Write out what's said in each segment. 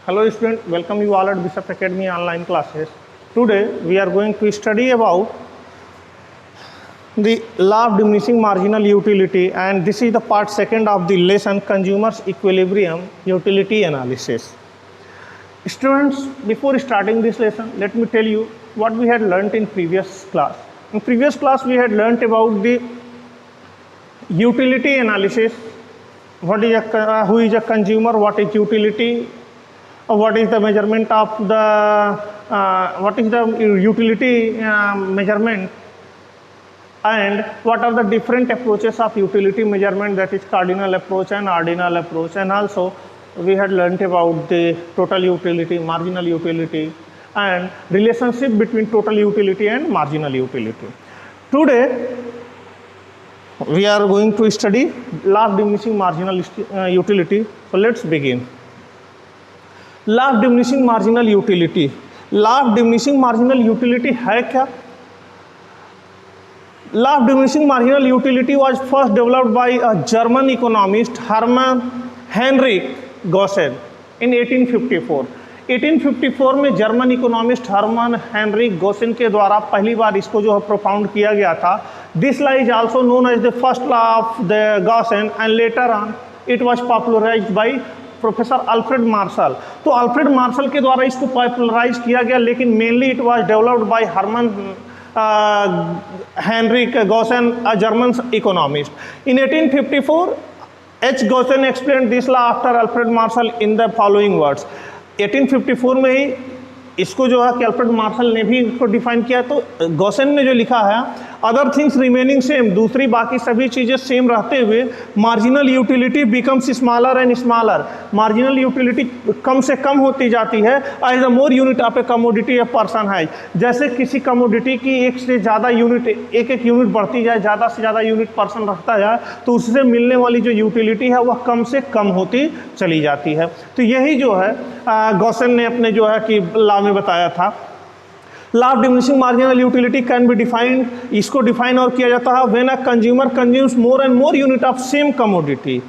Hello student, welcome you all at Bishop Academy online classes. Today we are going to study about the law of diminishing marginal utility, and this is the part second of the lesson consumers equilibrium utility analysis. Students, before starting this lesson, let me tell you what we had learnt in previous class. In previous class we had learnt about the utility analysis. What is who is a consumer, what is utility, what is the measurement of the what is the utility measurement, and what are the different approaches of utility measurement, that is cardinal approach and ordinal approach. And also we had learnt about the total utility, marginal utility, and relationship between total utility and marginal utility. Today we are going to study law of diminishing marginal utility. So let's begin. Law of diminishing marginal utility. Law of diminishing marginal utility है क्या? Law of diminishing marginal utility was first developed by a German economist Hermann Heinrich Gossen in 1854. 1854 में German economist Hermann Heinrich Gossen के द्वारा पहली बार इसको जो है प्रोपाउंड किया गया था. This law is also known as the first law of the Gossen and later on it was popularised by professor Alfred Marshall. तो अल्फ्रेड मार्शल के द्वारा इसको पॉपुलराइज किया गया, लेकिन mainly it was developed by Hermann Heinrich Gossen, a German economist. In 1854 H Gossen explained this law after Alfred Marshall in the following words. 1854 में ही इसको जो है कि अल्फ्रेड मार्शल ने भी इसको डिफाइन किया. तो गॉसेन ने जो लिखा है, अदर थिंग्स रिमेनिंग सेम, दूसरी बाकी सभी चीज़ें सेम रहते हुए marginal utility becomes smaller and smaller. Marginal utility कम से कम होती जाती है as the more unit of a commodity a person है. जैसे किसी कमोडिटी की एक से ज़्यादा यूनिट, एक एक यूनिट बढ़ती जाए, ज़्यादा से ज़्यादा यूनिट पर्सन रखता जाए, तो उससे मिलने वाली जो यूटिलिटी है वह कम से कम होती चली जाती है. तो यही जो है गॉसेन ने अपने जो है कि लॉ में बताया था. Law of diminishing marginal utility can be defined, इसको डिफाइन और किया जाता है when a consumer consumes more and more unit of same commodity.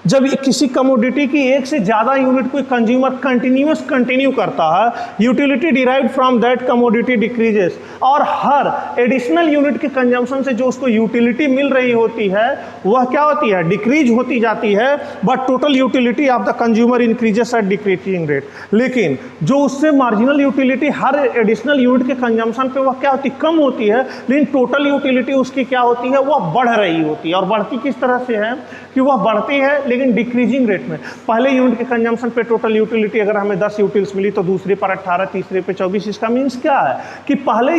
जब किसी कमोडिटी की एक से ज़्यादा यूनिट कोई कंज्यूमर कंटिन्यू करता है, utility derived from that commodity decreases. और हर एडिशनल यूनिट के कंजम्पशन से जो उसको यूटिलिटी मिल रही होती है वह क्या होती है, डिक्रीज होती जाती है. But total utility of the consumer increases eight decreasing rate. लेकिन जो उससे मार्जिनल यूटिलिटी हर एडिशनल यूनिट के कंजम्पशन पे वह क्या होती, कम होती है, लेकिन टोटल यूटिलिटी उसकी क्या होती है, वह बढ़ रही होती है. और बढ़ती किस तरह से है कि वह बढ़ती है लेकिन डिक्रीजिंग रेट में. पहले यूनिट के कंजम्पशन पे टोटल यूटिलिटी अगर हमें 10 यूटिल्स मिली तो दूसरे पर 18, तीसरे पे 24. इसका मीन्स क्या है कि पहले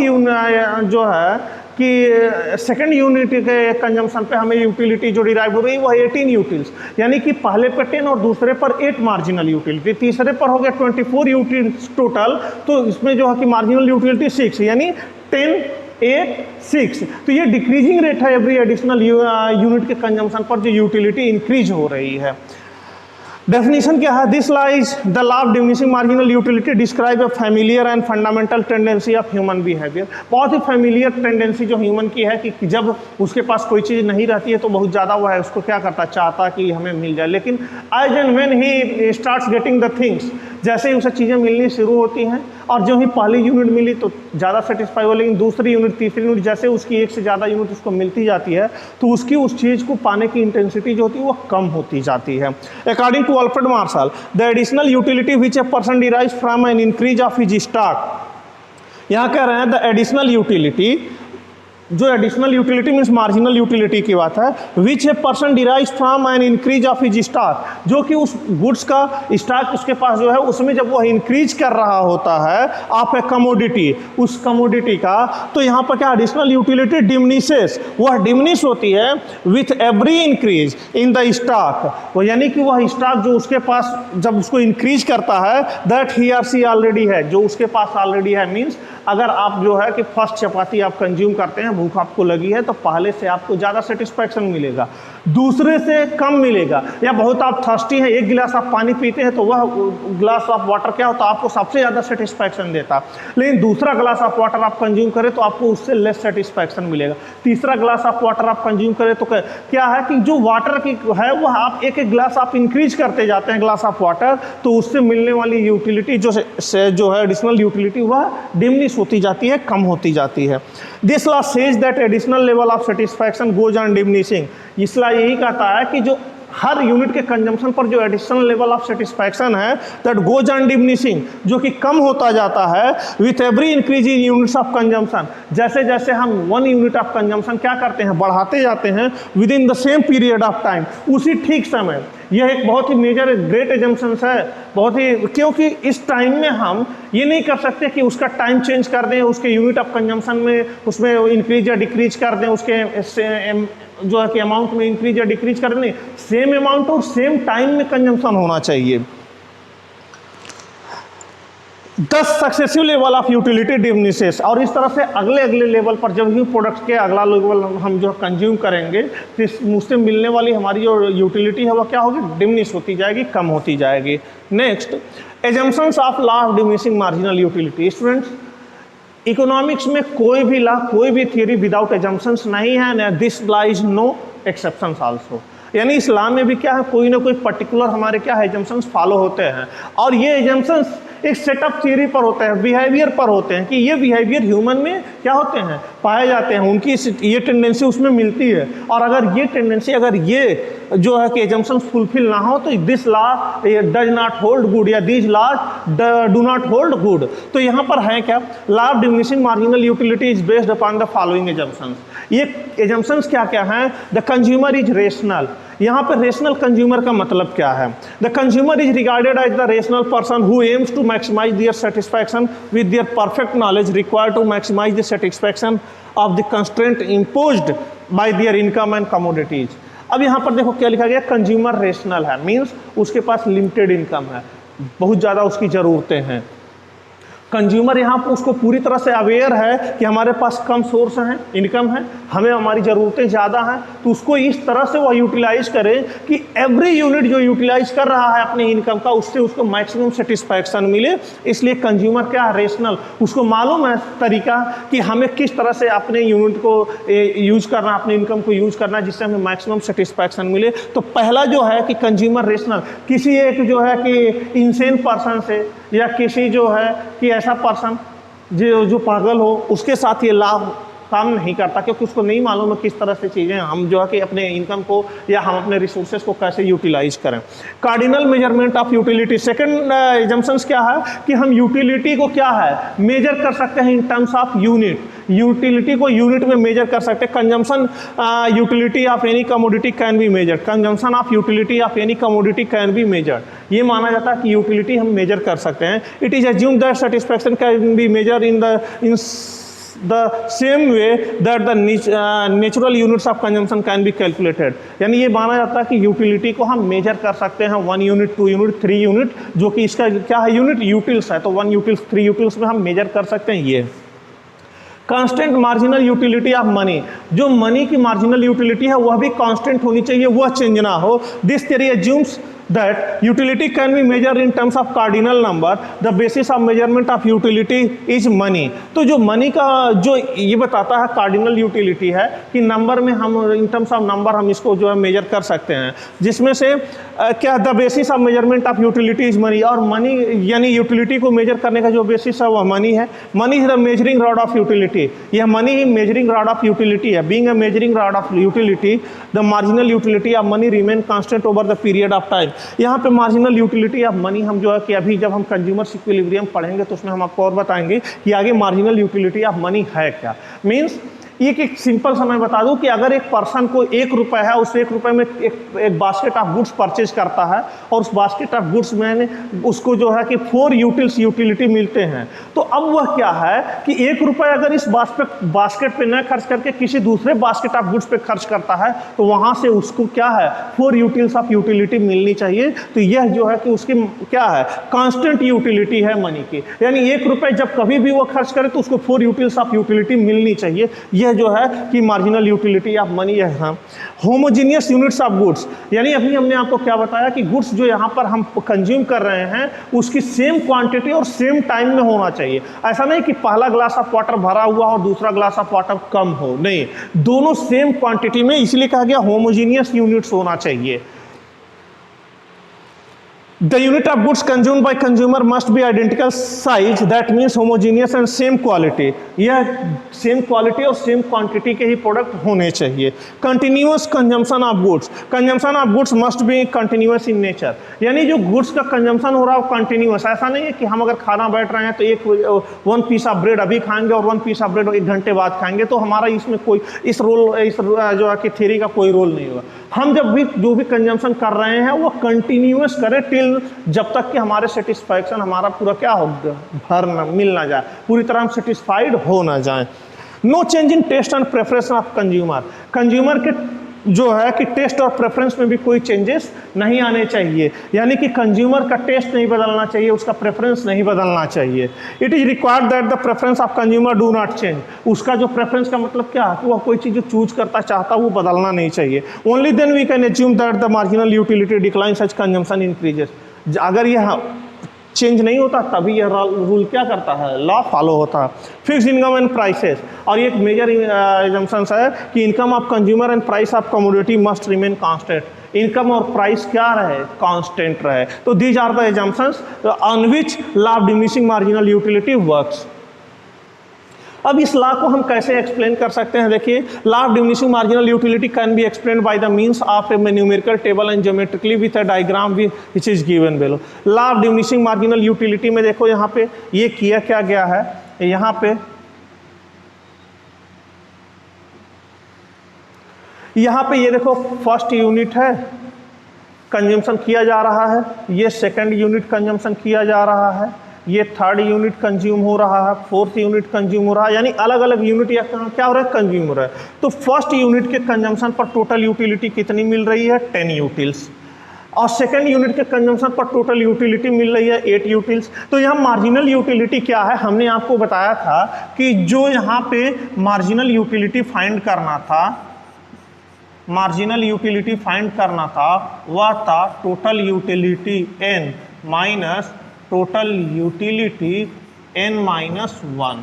जो है कि सेकंड यूनिट के कंजम्पशन पे हमें यूटिलिटी जो डिराइव हो रही है वह 18 यूटिल्स, यानी कि पहले पे 10 और दूसरे पर 8 मार्जिनल यूटिलिटी, तीसरे पर हो गया 24 यूटिल्स टोटल. तो इसमें जो है कि मार्जिनल यूटिलिटी 6, यानी 10, 8, 6. तो ये डिक्रीजिंग रेट है एवरी एडिशनल यूनिट के कंजम्पशन पर जो यूटिलिटी इंक्रीज हो रही है. डेफिनेशन क्या है? This law is the law of diminishing marginal utility describe a familiar and fundamental tendency of human behaviour. बहुत ही फैमिलियर टेंडेंसी जो ह्यूमन की है कि जब उसके पास कोई चीज़ नहीं रहती है तो बहुत ज़्यादा वो है उसको क्या करता, चाहता कि हमें मिल जाए. लेकिन as and when he starts getting the things, जैसे ही उसे चीज़ें मिलनी शुरू होती हैं और जो ही पहली यूनिट मिली तो ज़्यादा सेटिस्फाई हो, लेकिन दूसरी यूनिट, तीसरी यूनिट, जैसे उसकी एक से ज़्यादा यूनिट उसको मिलती जाती है तो उसकी उस चीज़ को पाने की इंटेंसिटी जो होती है वह कम होती जाती है. According to Alfred Marshall, the additional utility which a person derives from an increase of his stock. यहाँ कह रहे हैं द एडिशनल यूटिलिटी, जो additional utility means marginal utility की बात है, which a person derives from an increase of his stock, जो कि उस गुड्स का स्टॉक उसके पास जो है उसमें जब वह इंक्रीज कर रहा होता है ऑफ ए कमोडिटी, उस कमोडिटी का, तो यहाँ पर क्या एडिशनल यूटिलिटी डिमिनिशेस, वह डिमिनिश होती है with every increase in the stock. वो यानी कि वह स्टॉक जो उसके पास जब उसको इंक्रीज करता है that he are see already है, जो उसके पास ऑलरेडी है. मीन्स अगर आप जो है कि फर्स्ट चपाती आप कंज्यूम करते हैं भूख आपको लगी है तो पहले से आपको ज़्यादा सेटिस्फैक्शन मिलेगा, दूसरे से कम मिलेगा। या बहुत आप थर्स्टी हैं, एक गिलास आप पानी पीते हैं तो वह गिलास ऑफ वाटर क्या होता है आपको सबसे ज़्यादा सेटिस्फैक्शन देता, लेकिन दूसरा गिलास ऑफ वाटर आप कंज्यूम करें तो आपको उससे लेस सेटिस्फैक्शन मिलेगा। तीसरा गिलास ऑफ वाटर आप कंज्यूम करें तो क्या है कि जो वाटर की है वह आप एक एक गिलास आप इंक्रीज करते जाते हैं ग्लास ऑफ वाटर, तो उससे मिलने वाली यूटिलिटी जो है एडिशनल यूटिलिटी वह डिमिनिश होती जाती है, कम होती जाती है। This law says that additional level of satisfaction goes on diminishing. इस लॉ यही कहता है कि जो हर यूनिट के कंजम्पशन पर जो एडिशनल लेवल ऑफ सेटिस्फैक्शन है दैट गोज ऑन डिमिनिशिंग, जो कि कम होता जाता है with every increase in units of consumption. जैसे जैसे हम 1 यूनिट ऑफ कंजम्पशन क्या करते हैं, बढ़ाते जाते हैं with in the same period of time, उसी ठीक समय। यह एक बहुत ही मेजर ग्रेट एजम्पशंस है, बहुत ही, क्योंकि इस टाइम में हम ये नहीं कर सकते कि उसका टाइम चेंज कर दें, उसके यूनिट ऑफ कंजम्पशन में उसमें इंक्रीज या डिक्रीज कर दें, उसके जो है कि अमाउंट में इंक्रीज या डिक्रीज कर दें। सेम अमाउंट और सेम टाइम में कंजम्पशन होना चाहिए। 10 successive level of utility diminishes, और इस तरह से अगले अगले लेवल पर जब भी प्रोडक्ट्स के अगला लेवल हम जो कंज्यूम करेंगे तो उससे मिलने वाली हमारी जो यूटिलिटी है वह क्या होगी, डिमिनिश होती जाएगी, कम होती जाएगी। Next, assumptions of law of diminishing marginal utility. Students, economics में कोई भी लॉ, कोई भी थियरी विदाउट एजम्पशंस नहीं है, this law is no exceptions also. यानी इस्लाम में भी क्या है, कोई ना कोई पर्टिकुलर हमारे क्या है एजम्पशंस फॉलो होते हैं, और ये एजम्पशंस एक सेटअप थियरी पर होते हैं, बिहेवियर पर होते हैं कि ये बिहेवियर ह्यूमन में क्या होते हैं, पाए जाते हैं, उनकी ये टेंडेंसी उसमें मिलती है। और अगर ये टेंडेंसी, अगर ये जो है कि एजम्पशंस फुलफिल ना हो तो this law does not hold good, या this law do not hold good. तो यहाँ पर है क्या, law of diminishing marginal utility is based upon the following assumptions. ये एजम्पशंस क्या क्या हैं, द कंज्यूमर इज रेशनल। यहाँ पर रेशनल कंज्यूमर का मतलब क्या है, the consumer is regarded as the rational person who aims to maximise their satisfaction with their perfect knowledge required to maximise the satisfaction of the constraint imposed by their income and commodities. अब यहाँ पर देखो क्या लिखा गया, consumer rational है, means उसके पास limited income है, बहुत ज़्यादा उसकी ज़रूरतें हैं। कंज्यूमर यहाँ पर उसको पूरी तरह से अवेयर है कि हमारे पास कम सोर्स हैं, इनकम है, हमें हमारी ज़रूरतें ज़्यादा हैं, तो उसको इस तरह से वह यूटिलाइज करे कि एवरी यूनिट जो यूटिलाइज कर रहा है अपने इनकम का उससे उसको मैक्सिमम सेटिस्फैक्शन मिले। इसलिए कंज्यूमर क्या है, रेशनल, उसको मालूम है तरीका कि हमें किस तरह से अपने यूनिट को यूज करना, अपने इनकम को यूज करना जिससे हमें मैक्सिमम सेटिस्फैक्शन मिले। तो पहला जो है कि कंज्यूमर रेशनल, किसी एक जो है कि इंसेन पर्सन से या किसी जो है कि ऐसा पर्सन जो पागल हो उसके साथ ये लाभ काम नहीं करता, क्योंकि उसको नहीं मालूम है किस तरह से चीज़ें हम जो है कि अपने इनकम को या हम अपने रिसोर्सेज को कैसे यूटिलाइज करें। Cardinal measurement of utility, second assumptions क्या है कि हम यूटिलिटी को क्या है मेजर कर सकते हैं in terms of unit, utility को यूनिट में मेजर कर सकते हैं। Consumption utility of any commodity can be measure, consumption of utility of any commodity can be measure. ये माना जाता है कि यूटिलिटी हम मेजर कर सकते हैं। It is assume that satisfaction can be measure in the same way that the natural units of consumption can be calculated। यानी ये माना जाता है कि यूटिलिटी को हम मेजर कर सकते हैं 1 यूनिट, 2 यूनिट, 3 यूनिट, जो कि इसका क्या है यूनिट, यूटिल्स है, तो 1 यूटिल्स, 3 यूटिल्स में हम मेजर कर सकते हैं। ये constant marginal utility of money, जो मनी की मार्जिनल यूटिलिटी है वह भी कांस्टेंट होनी चाहिए, वह चेंज ना हो। This theory assumes that utility can be measured in terms of cardinal number, the basis of measurement of utility is money। तो जो मनी का जो ये बताता है कार्डिनल यूटिलिटी है कि नंबर में हम इन टर्म्स ऑफ नंबर हम इसको जो है मेजर कर सकते हैं, जिसमें से क्या the basis of measurement of utility is money, और मनी यानी यूटिलिटी को मेजर करने का जो बेसिस है वह मनी है। Money is the measuring rod of utility, यह मनी ही मेजरिंग रॉड ऑफ यूटिलिटी है। Being a measuring rod of utility, the marginal utility of money remain constant over the period of time. यहाँ पे marginal utility of money हम जो है कि अभी जब हम कंज्यूमर इक्विलिब्रियम पढ़ेंगे तो उसमें हम आपको और बताएंगे कि आगे मार्जिनल यूटिलिटी ऑफ मनी है क्या। मीन्स एक सिंपल सा मैं बता दूं कि अगर एक पर्सन को 1 रुपये है, उस 1 रुपये में एक बास्केट ऑफ गुड्स परचेज करता है और उस बास्केट ऑफ गुड्स में उसको जो है कि 4 यूटिलिटी मिलते हैं, तो अब वह क्या है कि 1 रुपये अगर इस बास्केट पे न खर्च करके किसी दूसरे बास्केट ऑफ गुड्स पे खर्च करता है तो वहाँ से उसको क्या है 4 यूटिल्स ऑफ यूटिलिटी मिलनी चाहिए। तो यह जो है कि उसकी क्या है कांस्टेंट यूटिलिटी है मनी की, यानी 1 रुपये जब कभी भी वो खर्च करे तो उसको 4 यूटिल्स ऑफ यूटिलिटी मिलनी चाहिए। यह यह जो है कि मार्जिनल यूटिलिटी ऑफ मनी है। होमोजीनियस यूनिट्स ऑफ गुड्स, यानी अभी हमने आपको क्या बताया कि गुड्स जो यहाँ पर हम कंज्यूम कर रहे हैं उसकी सेम क्वांटिटी और सेम टाइम में होना चाहिए। ऐसा नहीं कि पहला ग्लास ऑफ वाटर भरा हुआ और दूसरा ग्लास ऑफ वाटर कम हो, नहीं, दोनों सेम क्वांटिटी में, इसलिए कहा गया होमोजीनियस यूनिट्स होना चाहिए। The unit of goods consumed by consumer must be identical size, that means homogeneous and same quality। यह सेम क्वालिटी और सेम क्वांटिटी के ही प्रोडक्ट होने चाहिए। Continuous consumption of goods, consumption of goods must be continuous in nature, यानी जो goods का consumption हो रहा है वो कंटिन्यूअस, ऐसा नहीं है कि हम अगर खाना बैठ रहे हैं तो एक 1 पीस ऑफ ब्रेड अभी खाएंगे और 1 पीस ऑफ ब्रेड 1 घंटे बाद खाएंगे, तो हमारा इसमें कोई इस जो है कि थ्योरी का कोई रोल नहीं होगा। हम जब भी जो भी कंजम्पशन कर रहे हैं वो कंटिन्यूअस करें टिल, जब तक कि हमारे सेटिस्फैक्शन हमारा पूरा क्या हो, भर न मिल ना जाए, पूरी तरह हम सेटिस्फाइड हो ना जाए। No change in taste and preference of consumer, consumer के जो है कि टेस्ट और प्रेफरेंस में भी कोई चेंजेस नहीं आने चाहिए, यानी कि कंज्यूमर का टेस्ट नहीं बदलना चाहिए, उसका प्रेफरेंस नहीं बदलना चाहिए। It is required that the preference of consumer do not change, उसका जो प्रेफरेंस का मतलब क्या है कि वह कोई चीज़ जो चूज करता चाहता वो बदलना नहीं चाहिए। Only then we can assume that the marginal utility decline such consumption increases, अगर यह चेंज नहीं होता तभी यह रूल क्या करता है, लॉ फॉलो होता है। फिक्स इनकम एंड प्राइसेस, और एक मेजर एजम्पशंस है कि income of consumer and price of commodity must remain constant, income और प्राइस क्या रहे, कांस्टेंट रहे। तो these are the assumptions on which law of diminishing marginal utility works. अब इस लॉ को हम कैसे एक्सप्लेन कर सकते हैं, देखिए, law of diminishing marginal utility can be explain by the means of A numerical table and geometrically with a diagram which is given below. Law of diminishing marginal utility में देखो यहाँ पे ये किया क्या गया है, यहाँ पे ये देखो फर्स्ट यूनिट है, कंजम्पशन किया जा रहा है, ये सेकंड यूनिट कंजम्पशन किया जा रहा है, ये थर्ड यूनिट कंज्यूम हो रहा है, फोर्थ यूनिट कंज्यूम हो रहा है, यानी अलग अलग यूनिट या क्या हो रहा है, कंज्यूम हो रहा है। तो फर्स्ट यूनिट के कंजम्पशन पर टोटल यूटिलिटी कितनी मिल रही है, 10 यूटिल्स, और सेकंड यूनिट के कंजम्पशन पर टोटल यूटिलिटी मिल रही है 8 यूटिल्स। तो यहाँ मार्जिनल यूटिलिटी क्या है, हमने आपको बताया था कि जो यहाँ पे मार्जिनल यूटिलिटी फाइंड करना था, मार्जिनल यूटिलिटी फाइंड करना था वह था total utility n minus total utility n-1।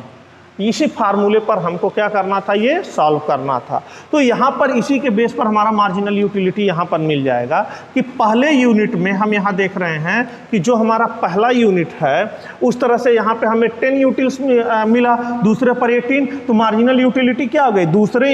इसी फार्मूले पर हमको क्या करना था, ये सॉल्व करना था। तो यहाँ पर इसी के बेस पर हमारा मार्जिनल यूटिलिटी यहाँ पर मिल जाएगा कि पहले यूनिट में हम यहाँ देख रहे हैं कि जो हमारा पहला यूनिट है उस तरह से यहाँ पे हमें 10 यूटिल्स मिला, दूसरे पर 18, तो मार्जिनल यूटिलिटी क्या हो गई, दूसरे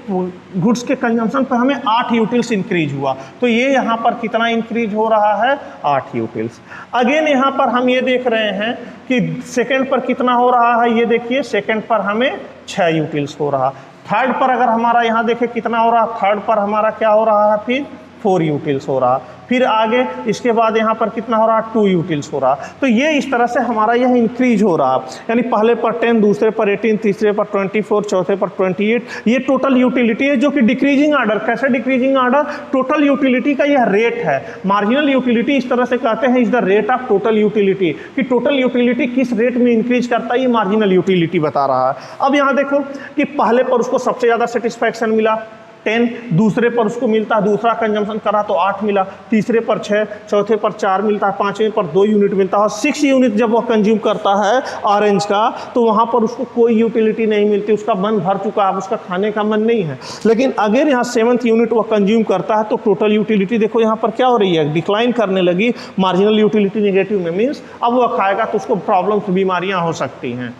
गुड्स के कंजम्पशन पर हमें 8 यूटिल्स इंक्रीज हुआ, तो ये यहाँ पर कितना इंक्रीज हो रहा है, 8 यूटिल्स। अगेन यहाँ पर हम ये देख रहे हैं कि सेकंड पर कितना हो रहा है, ये देखिए सेकंड पर हमें 6 यूटिल्स हो रहा। थर्ड पर अगर हमारा यहाँ देखें कितना हो रहा, थर्ड पर हमारा क्या हो रहा है, फिर 4 यूटिल्स हो रहा। फिर आगे इसके बाद यहाँ पर कितना हो रहा, 2 यूटिल्स हो रहा। तो ये इस तरह से हमारा यह इंक्रीज हो रहा, यानी पहले पर 10, दूसरे पर 18, तीसरे पर 24, चौथे पर 28। ये टोटल यूटिलिटी है जो कि डिक्रीजिंग ऑर्डर। कैसे डिक्रीजिंग ऑर्डर, टोटल यूटिलिटी का यह रेट है। मार्जिनल यूटिलिटी इस तरह से कहते हैं is the rate of total utility, कि टोटल यूटिलिटी किस रेट में इंक्रीज करता है, ये मार्जिनल यूटिलिटी बता रहा है। अब यहाँ देखो कि पहले पर उसको सबसे ज़्यादा सेटिस्फैक्शन मिला 10, दूसरे पर उसको मिलता है, दूसरा कंजम्पशन करा तो 8 मिला, तीसरे पर 6, चौथे पर 4 मिलता है, पांचवें पर 2 यूनिट मिलता है, और 6 यूनिट जब वह कंज्यूम करता है ऑरेंज का तो वहाँ पर उसको कोई यूटिलिटी नहीं मिलती, उसका मन भर चुका है, उसका खाने का मन नहीं है। लेकिन अगर यहाँ 7th यूनिट वह कंज्यूम करता है तो टोटल यूटिलिटी देखो यहाँ पर क्या हो रही है, डिक्लाइन करने लगी, मार्जिनल यूटिलिटी नेगेटिव में, मीन्स अब वह खाएगा तो उसको प्रॉब्लम्स, बीमारियाँ हो सकती हैं।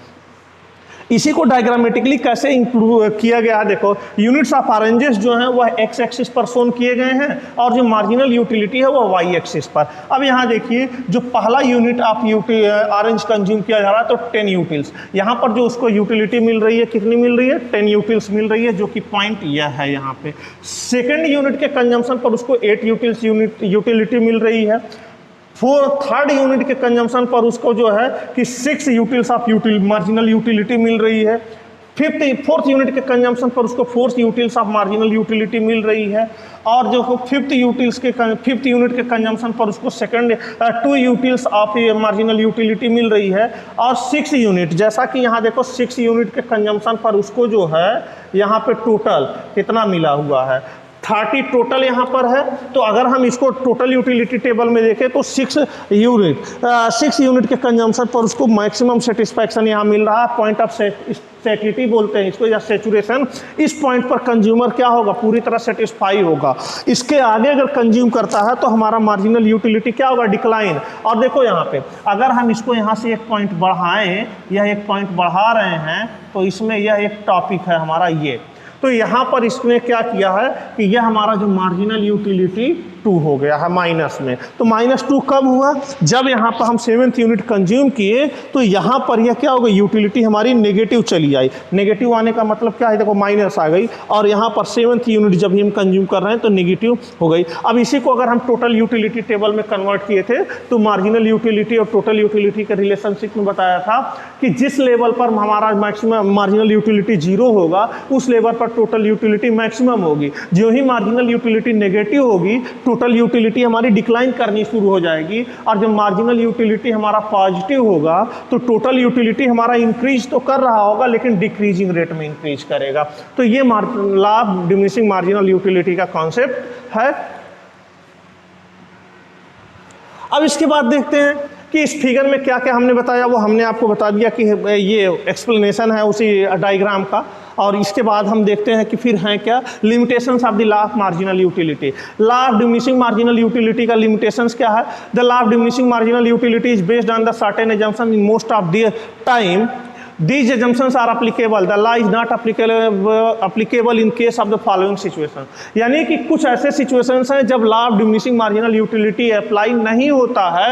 इसी को डायग्रामेटिकली कैसे इंप्रूव किया गया है, देखो यूनिट्स ऑफ ऑरेंजेस जो हैं वह एक्स एक्सिस पर शोन किए गए हैं और जो मार्जिनल यूटिलिटी है वह वाई एक्सिस पर। अब यहाँ देखिए जो पहला यूनिट ऑफ ऑरेंज कंज्यूम किया जा रहा है तो 10 यूटिल्स, यहाँ पर जो उसको यूटिलिटी मिल रही है कितनी मिल रही है, 10 यूटिल्स मिल रही है, जो कि पॉइंट यह है यहाँ पे। सेकेंड यूनिट के कंजम्पशन पर उसको 8 यूटिल्स यूटिलिटी मिल रही है। थर्ड यूनिट के कंजम्पशन पर उसको जो है कि 6 यूटिल्स ऑफ मार्जिनल यूटिलिटी मिल रही है। फोर्थ यूनिट के कंजम्पशन पर उसको fourth utils of marginal utility मिल रही है, और जो फिफ्थ यूनिट के कंजम्पशन पर उसको second 2 utils of marginal utility मिल रही है, और 6 यूनिट, जैसा कि यहाँ देखो 6 यूनिट के कंजम्पशन पर उसको जो है यहाँ पे टोटल कितना मिला हुआ है, 30 टोटल यहाँ पर है। तो अगर हम इसको टोटल यूटिलिटी टेबल में देखें तो 6 यूनिट के कंजम्पशन पर उसको मैक्सिमम सेटिस्फैक्शन यहाँ मिल रहा है, पॉइंट ऑफ सैटिस्फैक्शन बोलते हैं इसको, या सैचुरेशन। इस पॉइंट पर कंज्यूमर क्या होगा, पूरी तरह सेटिस्फाई होगा। इसके आगे अगर कंज्यूम करता है तो हमारा मार्जिनल यूटिलिटी क्या होगा, डिक्लाइन। और देखो यहाँ पे अगर हम इसको यहाँ से एक पॉइंट बढ़ाएं, यह एक पॉइंट बढ़ा रहे हैं, तो इसमें यह एक टॉपिक है हमारा ये। तो यहाँ पर इसने क्या किया है कि यह हमारा जो मार्जिनल यूटिलिटी 2 हो गया है माइनस में। तो -2 कब हुआ, जब यहाँ पर हम 7th यूनिट कंज्यूम किए, तो यहाँ पर यह क्या हो गई, यूटिलिटी हमारी नेगेटिव चली आई। नेगेटिव आने का मतलब क्या है, देखो माइनस आ गई, और यहाँ पर 7th यूनिट जब हम कंज्यूम कर रहे हैं तो नेगेटिव हो गई। अब इसी को अगर हम टोटल यूटिलिटी टेबल में कन्वर्ट किए थे, तो मार्जिनल यूटिलिटी और टोटल यूटिलिटी के रिलेशनशिप में बताया था कि जिस लेवल पर हमारा मैक्सिमम मार्जिनल यूटिलिटी 0 होगा, उस लेवल पर टोटल यूटिलिटी मैक्सिमम होगी। जो ही मार्जिनल यूटिलिटी नेगेटिव होगी, टोटल यूटिलिटी हमारी डिक्लाइन करनी शुरू हो जाएगी, और जब मार्जिनल यूटिलिटी हमारा पॉजिटिव होगा तो टोटल यूटिलिटी हमारा इंक्रीज तो कर रहा होगा, लेकिन डिक्रीजिंग रेट में इंक्रीज करेगा। तो ये law of diminishing marginal utility का कॉन्सेप्ट है। अब इसके बाद देखते हैं कि इस फिगर में क्या क्या हमने बताया, वो हमने आपको बता दिया कि ये एक्सप्लेनेशन है उसी डायग्राम का। और इसके बाद हम देखते हैं कि फिर हैं क्या limitations of the law of marginal utility. Law of diminishing marginal utility का लिमिटेशंस क्या है, the law of diminishing marginal utility is based on the certain assumption in most of the time. These assumptions are applicable. The law is not applicable in case of the following situation. यानी कि कुछ ऐसे situations हैं जब law of diminishing marginal utility apply नहीं होता है।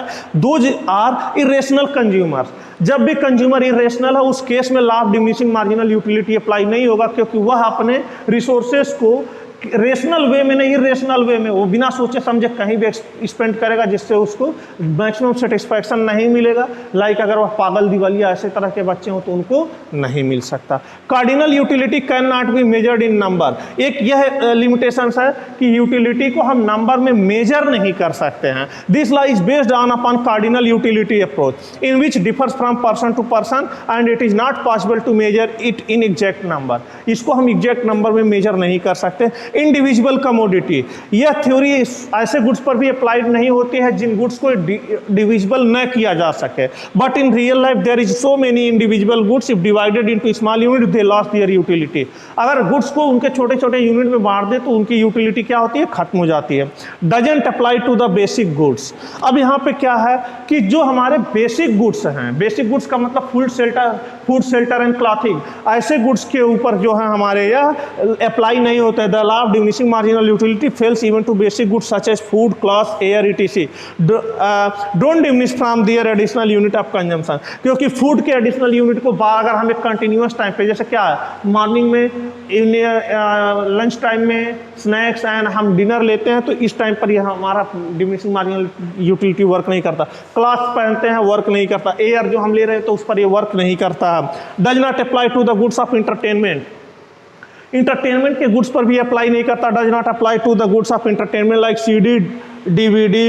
Those are irrational consumers. जब भी कंज्यूमर इरेशनल है, उस केस में law of diminishing marginal utility apply नहीं होगा, क्योंकि वह अपने रिसोर्सेज को रेशनल वे में नहीं, इरेशनल वे में वो बिना सोचे समझे कहीं भी स्पेंड करेगा, जिससे उसको मैक्सिमम सेटिस्फैक्शन नहीं मिलेगा। लाइक अगर वह पागल दिवालिया ऐसे तरह के बच्चे हों तो उनको नहीं मिल सकता। Cardinal utility can not be measured in number. एक यह लिमिटेशन है कि यूटिलिटी को हम नंबर में मेजर नहीं कर सकते हैं। This law is based on upon cardinal utility approach in which differs from person to person and it is not possible to measure it in exact number. इसको हम एग्जैक्ट नंबर में measure नहीं कर सकते। इंडिविजुअल कमोडिटी, यह theory ऐसे goods पर भी अप्लाइड नहीं होती है जिन गुड्स को डिविजिबल न किया जा सके। But in real life there is so many individual goods, if divided into small unit they loss their utility. अगर गुड्स को उनके छोटे छोटे यूनिट में बांट दे तो उनकी यूटिलिटी क्या होती है, खत्म हो जाती है। Doesn't apply to the basic goods. अब यहाँ पे क्या है कि जो हमारे बेसिक गुड्स हैं, बेसिक गुड्स का मतलब फूड शेल्टर एंड क्लॉथिंग, ऐसे गुड्स के ऊपर जो है हमारे यह अप्लाई नहीं होता है। The law of diminishing marginal utility fails even to basic goods such as food, cloth, air, etc. Don't diminish from their additional unit of consumption. क्योंकि फूड के एडिशनल यूनिट को अगर हम एक कंटिन्यूस टाइम पे, जैसे क्या है मॉर्निंग में, लंच टाइम में स्नैक्स एंड हम डिनर लेते हैं, तो इस टाइम पर यह हमारा डिमिनिशिंग मार्जिनल यूटिलिटी वर्क नहीं करता। क्लॉथ पहनते हैं, वर्क नहीं करता। एयर जो हम ले रहे हैं तो उस पर ये वर्क नहीं करता। Does not apply to the goods of entertainment. Entertainment के गुड्स पर भी अप्लाई नहीं करता। Does not apply to the goods of entertainment like CD, DVD,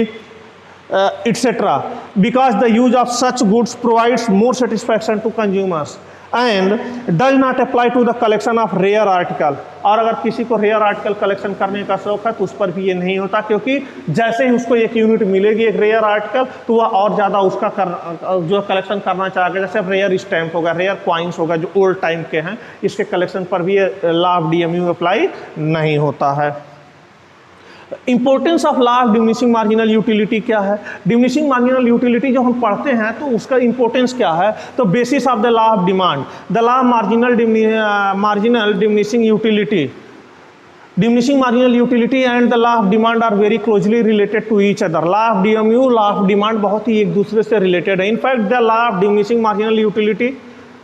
etc. because the use of such goods provides more satisfaction to consumers and does not apply to the collection of rare article. और अगर किसी को rare article collection करने का शौक है तो उस पर भी ये नहीं होता, क्योंकि जैसे ही उसको एक यूनिट मिलेगी एक रेयर आर्टिकल, तो वह और ज़्यादा उसका जो कलेक्शन करना चाहेगा। जैसे रेयर स्टैम्प होगा, रेयर कॉइन्स होगा जो ओल्ड टाइम के हैं, इसके कलेक्शन पर भी लॉ ऑफ DMU अप्लाई नहीं होता है। Importance of law of diminishing marginal utility क्या है? डिमिनिशिंग मार्जिनल यूटिलिटी जो हम पढ़ते हैं तो उसका इंपॉर्टेंस क्या है? तो basis of the law of demand, the law of marginal diminishing utility, diminishing marginal utility and the law of demand are very closely related to each other. law of DMU, law of demand बहुत ही एक दूसरे से related है. In fact, the law of diminishing marginal utility,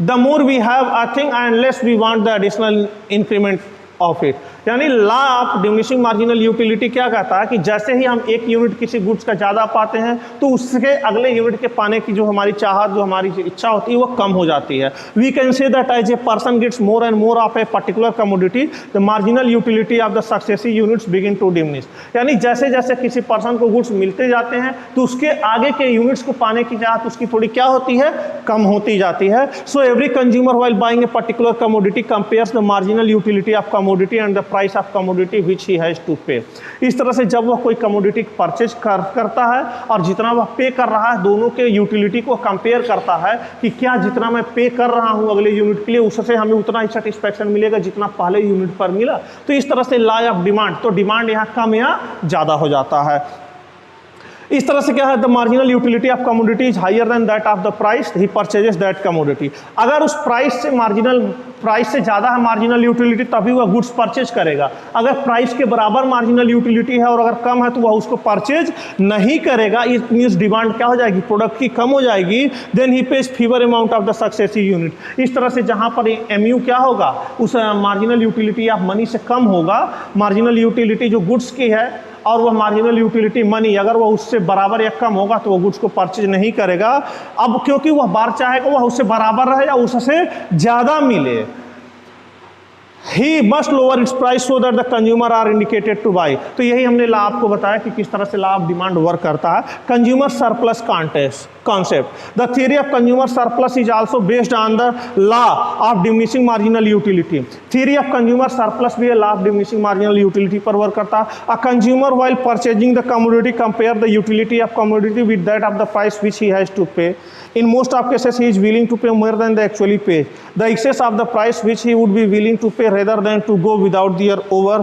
the more we have a thing and less we want the additional increment of it. यानी law of diminishing marginal utility क्या कहता है कि जैसे ही हम एक यूनिट किसी गुड्स का ज़्यादा पाते हैं तो उसके अगले यूनिट के पाने की जो हमारी चाहत, जो हमारी इच्छा होती है वो कम हो जाती है। We can say that as a person gets more and more of a particular commodity the marginal utility of the successive units begin to diminish. यानी जैसे जैसे किसी पर्सन को गुड्स मिलते जाते हैं तो उसके आगे के यूनिट्स को पाने की चाहत उसकी थोड़ी क्या होती है, कम होती जाती है। So every consumer while buying a particular commodity compares the marginal utility of commodity and the price of commodity which he has to pay. इस तरह से जब वह कोई कमोडिटी परचेज करता है और जितना वह पे कर रहा है, दोनों के यूटिलिटी को कंपेयर करता है कि क्या जितना मैं पे कर रहा हूं अगले यूनिट के लिए उससे हमें उतना ही सेटिस्फैक्शन मिलेगा जितना पहले यूनिट पर मिला। तो इस तरह से लॉ ऑफ डिमांड, तो डिमांड यहाँ कम या ज़्यादा हो जाता है। इस तरह से क्या है, the marginal utility of commodity is higher than that of the price he purchases that commodity. अगर उस प्राइस से ज़्यादा है मार्जिनल यूटिलिटी तभी वह गुड्स परचेज करेगा। अगर प्राइस के बराबर मार्जिनल यूटिलिटी है और अगर कम है तो वह उसको परचेज नहीं करेगा। इट मीन्स डिमांड क्या हो जाएगी, प्रोडक्ट की कम हो जाएगी। Then he pays fewer amount of the successive unit. इस तरह से जहाँ पर एमयू क्या होगा, उस मार्जिनल यूटिलिटी ऑफ मनी से कम होगा। मार्जिनल यूटिलिटी जो गुड्स की है और वह मार्जिनल यूटिलिटी मनी अगर वह उससे बराबर या कम होगा तो वह गुड्स को परचेज नहीं करेगा। अब क्योंकि वह बार चाहेगा वह उससे बराबर रहे या उससे ज़्यादा मिले। He must lower its price so that the consumer are indicated to buy। तो यही हमने लॉ आपको बताया कि किस तरह से लॉ ऑफ डिमांड वर्क करता है। Consumer surplus concept, the theory of consumer surplus is also based on the law of diminishing marginal utility। theory of consumer surplus भी law of diminishing marginal utility पर work करता है। a consumer while purchasing the commodity compare the utility of commodity with that of the price which he has to pay। in most of cases he is willing to pay more than they actually pay। the excess of the price which he would be willing to pay rather than to go without their over।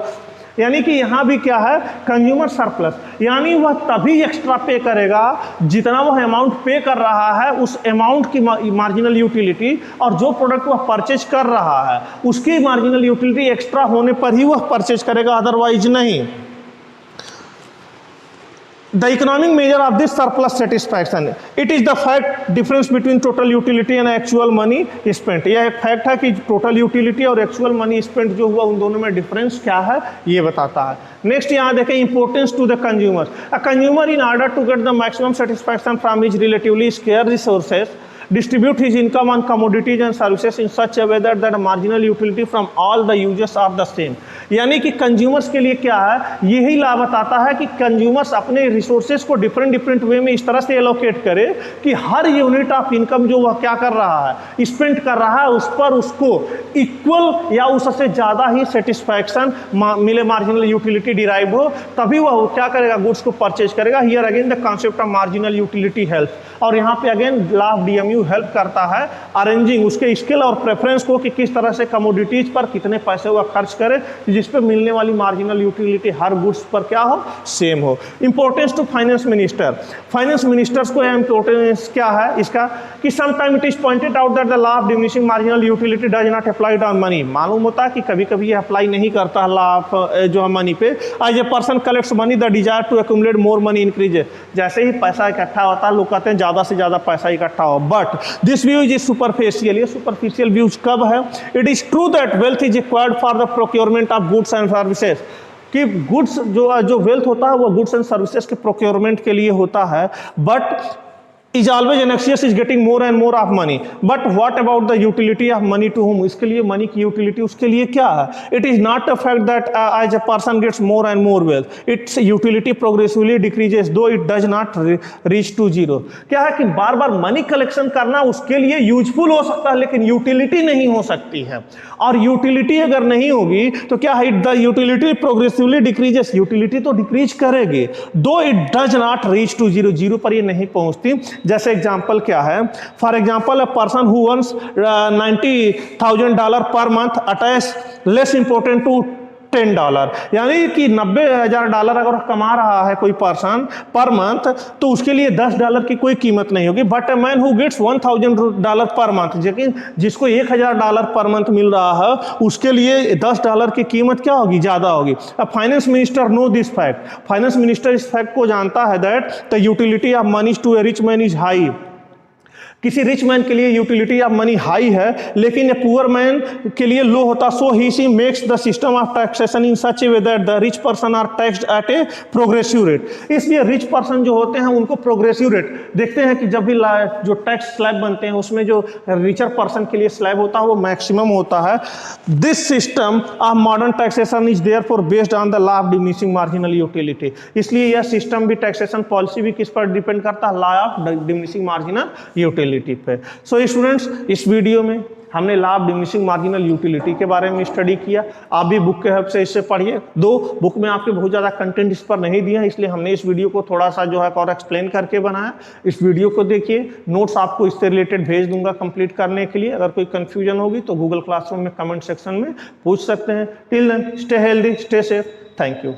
यानी कि यहाँ भी क्या है, consumer surplus, यानी वह तभी extra पे करेगा जितना वह अमाउंट पे कर रहा है उस अमाउंट की मार्जिनल यूटिलिटी, और जो प्रोडक्ट वह परचेज कर रहा है उसकी मार्जिनल यूटिलिटी एक्स्ट्रा होने पर ही वह परचेज करेगा, अदरवाइज नहीं। The economic measure of this surplus satisfaction, it is the fact difference between total utility and actual money spent। यह एक फैक्ट है कि टोटल यूटिलिटी और एक्चुअल मनी स्पेंट जो हुआ उन दोनों में डिफरेंस क्या है ये बताता है। नेक्स्ट यहाँ देखें, importance to the consumer. A consumer in order to get the maximum satisfaction from his relatively scarce resources distribute his income on commodities and services in such a way that marginal utility from all the users of the same। यानी कि consumers के लिए क्या है, यही लाभ बताता है कि कंज्यूमर्स अपने रिसोर्सेज को डिफरेंट वे में इस तरह से एलोकेट करे कि हर यूनिट ऑफ इनकम जो वह क्या कर रहा है, स्पेंड कर रहा है, उस पर उसको इक्वल या उससे ज़्यादा ही सेटिस्फैक्शन मिले, मार्जिनल यूटिलिटी डिराइव हो, तभी वह क्या करेगा, गुड्स को परचेज करेगा। Here again the concept of marginal utility help, और यहाँ पे again law of DMU help करता है अरेंजिंग उसके स्किल और प्रेफरेंस को कि किस तरह से कमोडिटीज पर कितने पैसे वह खर्च करे जिस पे मिलने वाली मार्जिनल यूटिलिटी हर गुड्स पर क्या हो, सेम हो। Importance to finance minister, finance ministers को इंपॉर्टेंस क्या है इसका कि sometime it is pointed out that the law of diminishing marginal utility does not applied on money. मालूम होता है कि कभी कभी ये अप्लाई नहीं करता लॉ ऑफ जो है मनी पे। As a person collects money the desire to accumulate more money increase. जैसे ही पैसा इकट्ठा होता है लोग कहते हैं ज़्यादा से ज़्यादा पैसा इकट्ठा हो, but this view is superficial. ये सुपरफिशियल व्यूज कब है, it is true that wealth is required for the procurement of goods and services. कि गुड्स जो वेल्थ होता है वो गुड्स एंड सर्विसेज के प्रोक्योरमेंट के लिए होता है, but is always anxious is getting more and more of money। but what about the utility of money to whom? इसके लिए मनी की यूटिलिटी उसके लिए क्या है? it is not a fact that as a person gets more and more wealth, its utility progressively decreases though it does not reach to zero। क्या है कि बार बार मनी कलेक्शन करना उसके लिए यूजफुल हो सकता है लेकिन यूटिलिटी नहीं हो सकती है, और यूटिलिटी अगर नहीं होगी तो क्या है, the utility progressively decreases, utility तो डिक्रीज करेगी though it does not reach to zero, zero पर ये नहीं पहुंचती। जैसे एग्जांपल क्या है, for example a person who earns $90,000 per month attach less important to $10, यानी कि $90,000 अगर कमा रहा है कोई पर्सन पर मंथ तो उसके लिए $10 की कोई कीमत नहीं होगी। But a man who gets $1,000 per month, लेकिन जिसको $1,000 पर मंथ मिल रहा है उसके लिए $10 की कीमत क्या होगी, ज़्यादा होगी। अब finance minister know this fact, finance minister इस फैक्ट को जानता है that the utility of money to a rich man is high. किसी रिच मैन के लिए यूटिलिटी ऑफ मनी हाई है, लेकिन ए पुअर मैन के लिए लो होता, so he she makes the system of taxation in such a way that the rich person are taxed at a progressive rate. इसलिए rich person जो होते हैं उनको प्रोग्रेसिव रेट देखते हैं कि जब भी जो टैक्स स्लैब बनते हैं उसमें जो रिचर पर्सन के लिए स्लैब होता है वो मैक्सिमम होता है। This system of modern taxation is therefore based on the law of diminishing marginal utility. इसलिए यह सिस्टम भी, टैक्सेशन पॉलिसी भी किस पर डिपेंड करता है? Law of diminishing marginal utility पे। सो स्टूडेंट्स, इस वीडियो में हमने law of diminishing marginal utility के बारे में स्टडी किया। आप भी बुक के हेल्प से इससे पढ़िए। दो बुक में आपके बहुत ज़्यादा कंटेंट इस पर नहीं दिया है, इसलिए हमने इस वीडियो को थोड़ा सा जो है और एक्सप्लेन करके बनाया। इस वीडियो को देखिए, नोट्स आपको इससे रिलेटेड भेज दूंगा कंप्लीट करने के लिए। अगर कोई कन्फ्यूजन होगी तो गूगल क्लासरूम में कमेंट सेक्शन में पूछ सकते हैं। Till then, stay healthy, stay safe. Thank you.